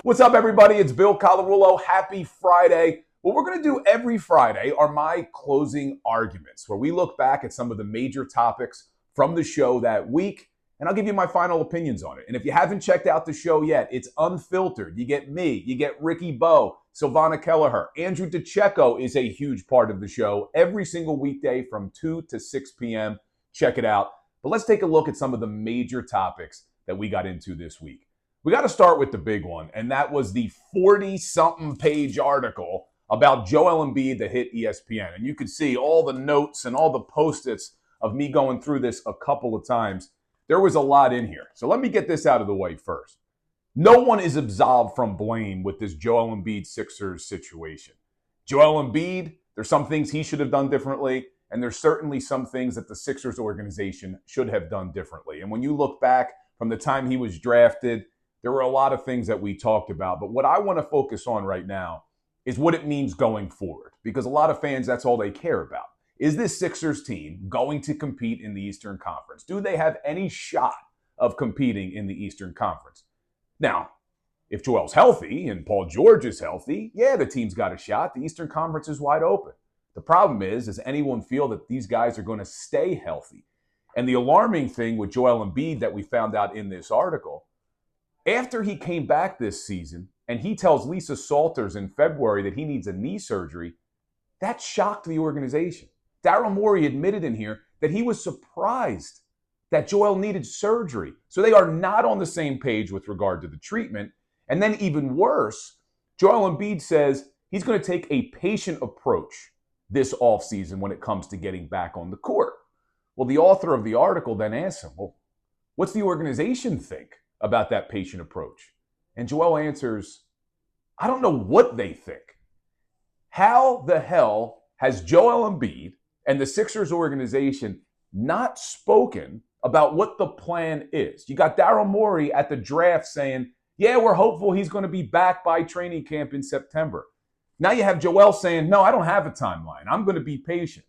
What's up, everybody? It's Bill Colarulo. Happy Friday. What we're going to do every Friday are my closing arguments, where we look back at some of the major topics from the show that week, and I'll give you my final opinions on it. And if you haven't checked out the show yet, it's unfiltered. You get me, you get Ricky Bowe, Silvana Kelleher. Andrew DeCecco is a huge part of the show every single weekday from 2 to 6 p.m. Check it out. But let's take a look at some of the major topics that we got into this week. We got to start with the big one, and that was the 40-something page article about Joel Embiid that hit ESPN. And you could see all the notes and all the Post-its of me going through this a couple of times. There was a lot in here. So let me get this out of the way first. No one is absolved from blame with this Joel Embiid Sixers situation. Joel Embiid, there's some things he should have done differently, and there's certainly some things that the Sixers organization should have done differently. And when you look back from the time he was drafted, there were a lot of things that we talked about. But what I want to focus on right now is what it means going forward, because a lot of fans, that's all they care about. Is this Sixers team going to compete in the Eastern Conference? Do they have any shot of competing in the Eastern Conference? Now, if Joel's healthy and Paul George is healthy, yeah, the team's got a shot. The Eastern Conference is wide open. The problem is, does anyone feel that these guys are going to stay healthy? And the alarming thing with Joel Embiid that we found out in this article, after he came back this season and he tells Lisa Salters in February that he needs a knee surgery, that shocked the organization. Daryl Morey admitted in here that he was surprised that Joel needed surgery. So they are not on the same page with regard to the treatment. And then even worse, Joel Embiid says he's going to take a patient approach this offseason when it comes to getting back on the court. Well, the author of the article then asks him, well, what's the organization think about that patient approach? And Joel answers, I don't know what they think. How the hell has Joel Embiid and the Sixers organization not spoken about what the plan is? You got Daryl Morey at the draft saying, yeah, we're hopeful he's going to be back by training camp in September. Now you have Joel saying, no, I don't have a timeline. I'm going to be patient.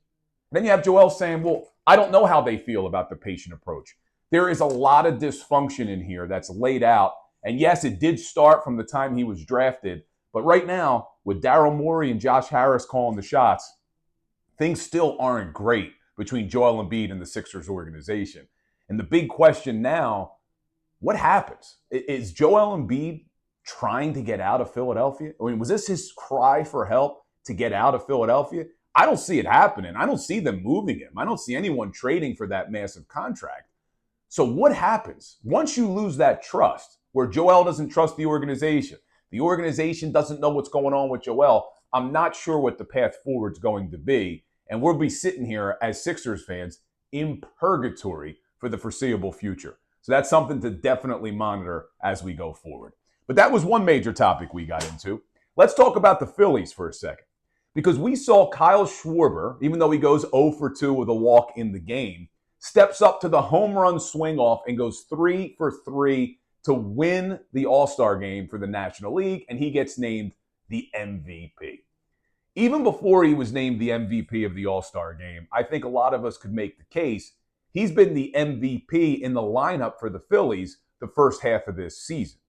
Then you have Joel saying, well, I don't know how they feel about the patient approach. There is a lot of dysfunction in here that's laid out. And yes, it did start from the time he was drafted. But right now, with Daryl Morey and Josh Harris calling the shots, things still aren't great between Joel Embiid and the Sixers organization. And the big question now, what happens? Is Joel Embiid trying to get out of Philadelphia? I mean, was this his cry for help to get out of Philadelphia? I don't see it happening. I don't see them moving him. I don't see anyone trading for that massive contract. So what happens once you lose that trust, where Joel doesn't trust the organization doesn't know what's going on with Joel? I'm not sure what the path forward is going to be. And we'll be sitting here as Sixers fans in purgatory for the foreseeable future. So that's something to definitely monitor as we go forward. But that was one major topic we got into. Let's talk about the Phillies for a second, because we saw Kyle Schwarber, even though he goes 0 for 2 with a walk in the game, steps up to the home run swing off and goes 3 for 3 to win the All-Star game for the National League, and he gets named the MVP. Even before he was named the MVP of the All-Star game, I think a lot of us could make the case he's been the MVP in the lineup for the Phillies the first half of this season.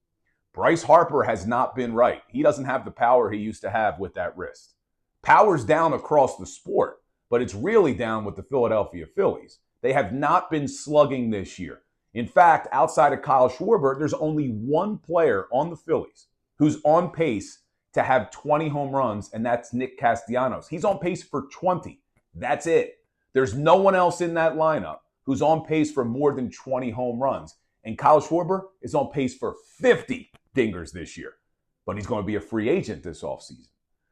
Bryce Harper has not been right. He doesn't have the power he used to have with that wrist. Power's down across the sport, but it's really down with the Philadelphia Phillies. They have not been slugging this year. In fact, outside of Kyle Schwarber, there's only one player on the Phillies who's on pace to have 20 home runs, and that's Nick Castellanos. He's on pace for 20. That's it. There's no one else in that lineup who's on pace for more than 20 home runs. And Kyle Schwarber is on pace for 50 dingers this year. But he's going to be a free agent this offseason.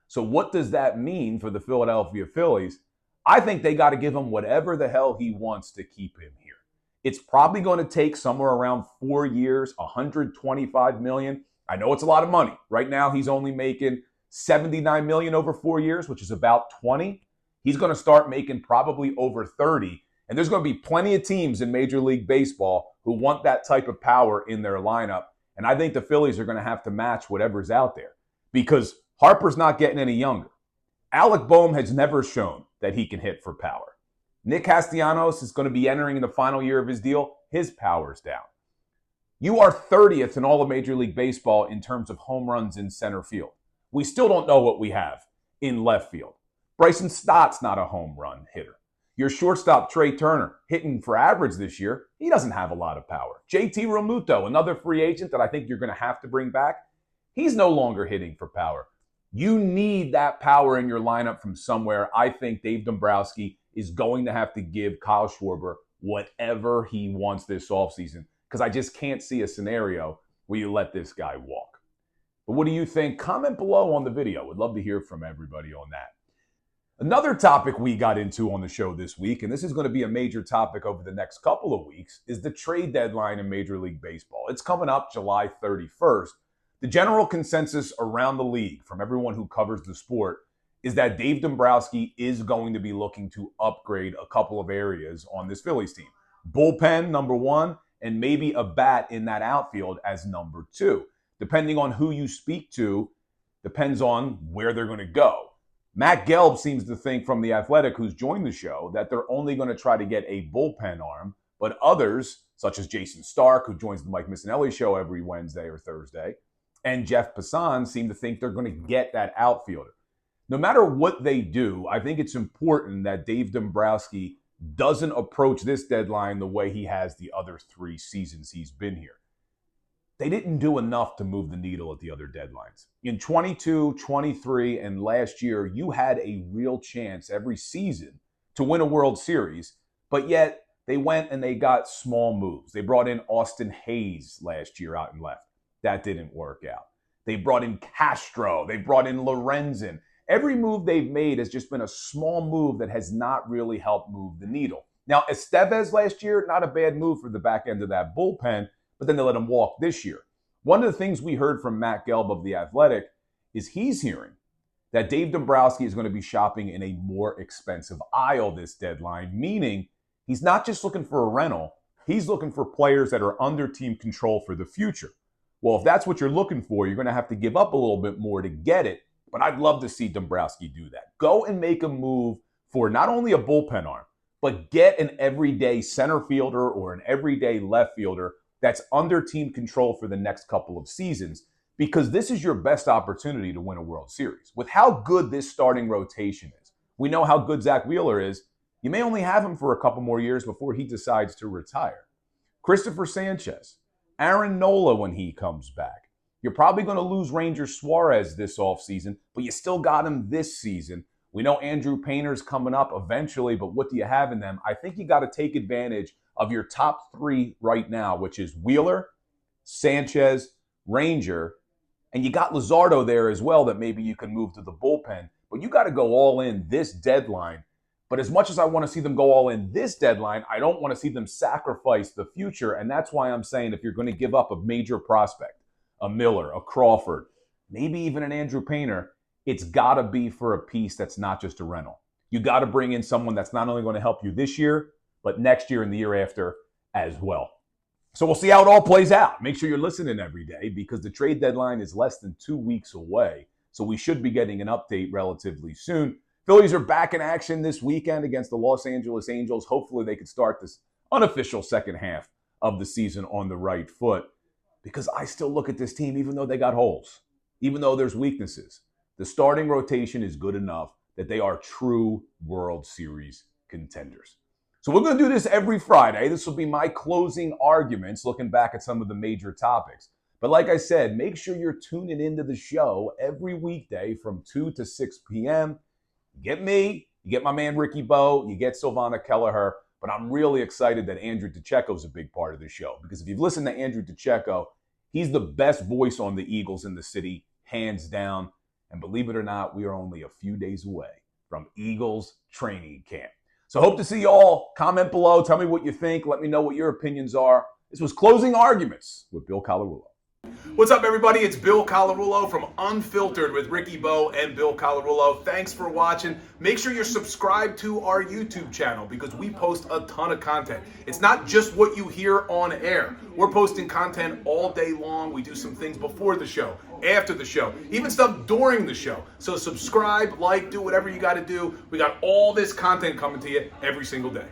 So what does that mean for the Philadelphia Phillies? I think they got to give him whatever the hell he wants to keep him here. It's probably going to take somewhere around 4 years, $125 million. I know it's a lot of money. Right now, he's only making $79 million over 4 years, which is about 20. He's going to start making probably over 30. And there's going to be plenty of teams in Major League Baseball who want that type of power in their lineup. And I think the Phillies are going to have to match whatever's out there, because Harper's not getting any younger. Alec Boehm has never shown that he can hit for power. Nick Castellanos is going to be entering in the final year of his deal. His power's down. You are 30th in all of Major League Baseball in terms of home runs in center field. We still don't know what we have in left field. Bryson Stott's not a home run hitter. Your shortstop, Trey Turner, hitting for average this year, he doesn't have a lot of power. JT Realmuto, another free agent that I think you're going to have to bring back, he's no longer hitting for power. You need that power in your lineup from somewhere. I think Dave Dombrowski is going to have to give Kyle Schwarber whatever he wants this offseason, because I just can't see a scenario where you let this guy walk. But what do you think? Comment below on the video. Would love to hear from everybody on that. Another topic we got into on the show this week, and this is going to be a major topic over the next couple of weeks, is the trade deadline in Major League Baseball. It's coming up July 31st. The general consensus around the league from everyone who covers the sport is that Dave Dombrowski is going to be looking to upgrade a couple of areas on this Phillies team. Bullpen, number one, and maybe a bat in that outfield as number two. Depending on who you speak to, depends on where they're going to go. Matt Gelb seems to think, from The Athletic, who's joined the show, that they're only going to try to get a bullpen arm, but others, such as Jason Stark, who joins the Mike Missinelli show every Wednesday or Thursday, and Jeff Passan seem to think they're going to get that outfielder. No matter what they do, I think it's important that Dave Dombrowski doesn't approach this deadline the way he has the other 3 seasons he's been here. They didn't do enough to move the needle at the other deadlines. In 22, 23, and last year, you had a real chance every season to win a World Series, but yet they went and they got small moves. They brought in Austin Hayes last year out in left. That didn't work out. They brought in Castro. They brought in Lorenzen. Every move they've made has just been a small move that has not really helped move the needle. Now, Estevez last year, not a bad move for the back end of that bullpen, but then they let him walk this year. One of the things we heard from Matt Gelb of The Athletic is he's hearing that Dave Dombrowski is going to be shopping in a more expensive aisle this deadline, meaning he's not just looking for a rental, he's looking for players that are under team control for the future. Well, if that's what you're looking for, you're going to have to give up a little bit more to get it. But I'd love to see Dombrowski do that. Go and make a move for not only a bullpen arm, but get an everyday center fielder or an everyday left fielder that's under team control for the next couple of seasons, because this is your best opportunity to win a World Series. With how good this starting rotation is, we know how good Zach Wheeler is. You may only have him for a couple more years before he decides to retire. Christopher Sanchez, Aaron Nola when he comes back. You're probably going to lose Ranger Suarez this offseason, but you still got him this season. We know Andrew Painter's coming up eventually, but what do you have in them? I think you got to take advantage of your top 3 right now, which is Wheeler, Sanchez, Ranger, and you got Luzardo there as well that maybe you can move to the bullpen. But you got to go all in this deadline. But as much as I want to see them go all in this deadline, I don't want to see them sacrifice the future. And that's why I'm saying if you're going to give up a major prospect, a Miller, a Crawford, maybe even an Andrew Painter, it's got to be for a piece that's not just a rental. You got to bring in someone that's not only going to help you this year, but next year and the year after as well. So we'll see how it all plays out. Make sure you're listening every day because the trade deadline is less than 2 weeks away. So we should be getting an update relatively soon. Phillies are back in action this weekend against the Los Angeles Angels. Hopefully they can start this unofficial second half of the season on the right foot, because I still look at this team, even though they got holes, even though there's weaknesses, the starting rotation is good enough that they are true World Series contenders. So we're going to do this every Friday. This will be my closing arguments, looking back at some of the major topics. But like I said, make sure you're tuning into the show every weekday from 2 to 6 p.m. You get me, you get my man Ricky Bo, you get Silvana Kelleher, but I'm really excited that Andrew DeCecco is a big part of the show, because if you've listened to Andrew DeCecco, he's the best voice on the Eagles in the city, hands down. And believe it or not, we are only a few days away from Eagles training camp. So hope to see you all. Comment below. Tell me what you think. Let me know what your opinions are. This was Closing Arguments with Bill Colarulo. What's up, everybody? It's Bill Colarulo from Unfiltered with Ricky Bo and Bill Colarulo. Thanks for watching. Make sure you're subscribed to our YouTube channel because we post a ton of content. It's not just what you hear on air. We're posting content all day long. We do some things before the show, after the show, even stuff during the show. So subscribe, like, do whatever you got to do. We got all this content coming to you every single day.